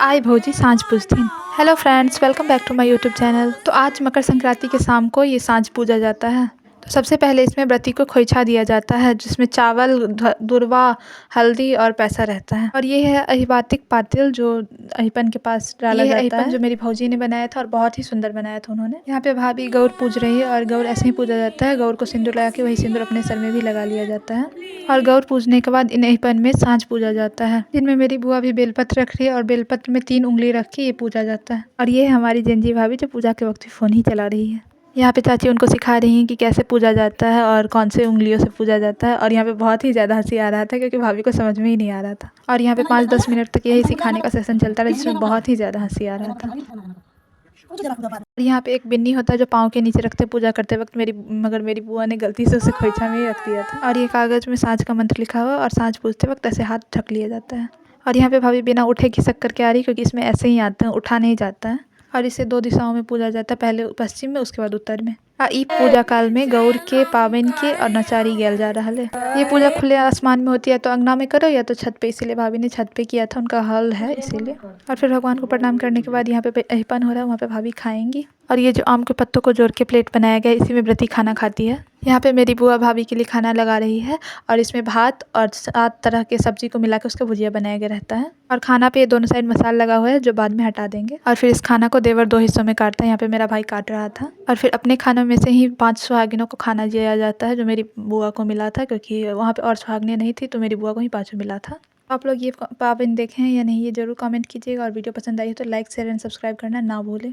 आई भौजी साँझ पूजथिन। Hello friends, welcome back to my YouTube channel. तो आज मकर संक्रांति के शाम को ये साँझ पूजा जाता है। तो सबसे पहले इसमें व्रती को खोइछा दिया जाता है, जिसमें चावल, दूर्वा, हल्दी और पैसा रहता है। और ये है अहिबातिक पातिल जो अहिपन के पास डाला जाता है। अहिपन जो मेरी भौजी ने बनाया था और बहुत ही सुंदर बनाया था उन्होंने। यहाँ पे भाभी गौर पूज रही है और गौर ऐसे ही पूजा जाता है। गौर को सिंदूर लगा के वही सिंदूर अपने सर में भी लगा लिया जाता है। और गौर पूजने के बाद इन अहिपन में साँझ पूजा जाता है, जिनमें मेरी बुआ भी बेलपत्र रख रही है और बेलपत्र में 3 उंगली रख के ये पूजा जाता है। और ये है हमारी जंजी भाभी जो पूजा के वक्त भी फ़ोन ही चला रही है। यहाँ पे चाची उनको सिखा रही हैं कि कैसे पूजा जाता है और कौन से उंगलियों से पूजा जाता है। और यहाँ पे बहुत ही ज़्यादा हंसी आ रहा था क्योंकि भाभी को समझ में ही नहीं आ रहा था। और यहाँ पे 5-10 मिनट तक यही सिखाने का सेशन चलता रहा, जिसमें बहुत ही ज़्यादा हंसी आ रहा था। और यहाँ पे एक बिन्नी होता है जो पाँव के नीचे रखते पूजा करते वक्त मगर मेरी बुआ ने गलती से उसे खोइछा में ही रख दिया था। और ये कागज़ में साँझ का मंत्र लिखा हुआ है और साँझ पूजते वक्त ऐसे हाथ ढक लिया जाता है। और यहाँ पे भाभी बिना उठे खिसक करके आ रही, क्योंकि इसमें ऐसे ही आते हैं, उठा नहीं जाता है। और इसे 2 दिशाओं में पूजा जाता है, पहले पश्चिम में उसके बाद उत्तर में। ई पूजा काल में गौर के पावन के और नचारी गैल जा रहा है। ये पूजा खुले आसमान में होती है, तो अंगना में करो या तो छत पे, इसीलिए भाभी ने छत पे किया था, उनका हल है इसीलिए। और फिर भगवान को प्रणाम करने के बाद यहाँ पे अहिपन हो रहा है, वहाँ पे भाभी खाएंगी। और ये जो आम के पत्तों को जोड़ के प्लेट बनाया गया है, इसी में व्रती खाना खाती है। यहाँ पे मेरी बुआ भाभी के लिए खाना लगा रही है और इसमें भात और 7 तरह के सब्जी को मिला के उसका भुजिया बनाया गया रहता है। और खाना पे दोनों साइड मसाला लगा हुआ है जो बाद में हटा देंगे। और फिर इस खाना को देवर 2 हिस्सों में काटता है। यहाँ पे मेरा भाई काट रहा था। और फिर अपने खानों में से ही 5 सुहागिनों को खाना दिया जाता है, जो मेरी बुआ को मिला था, क्योंकि वहाँ पे और सुहागिनें नहीं थी, तो मेरी बुआ को ही 5 मिला था। आप लोग ये पावन देखें या नहीं, ये ज़रूर कमेंट कीजिएगा। और वीडियो पसंद आई हो तो लाइक, शेयर एंड सब्सक्राइब करना ना भूलें।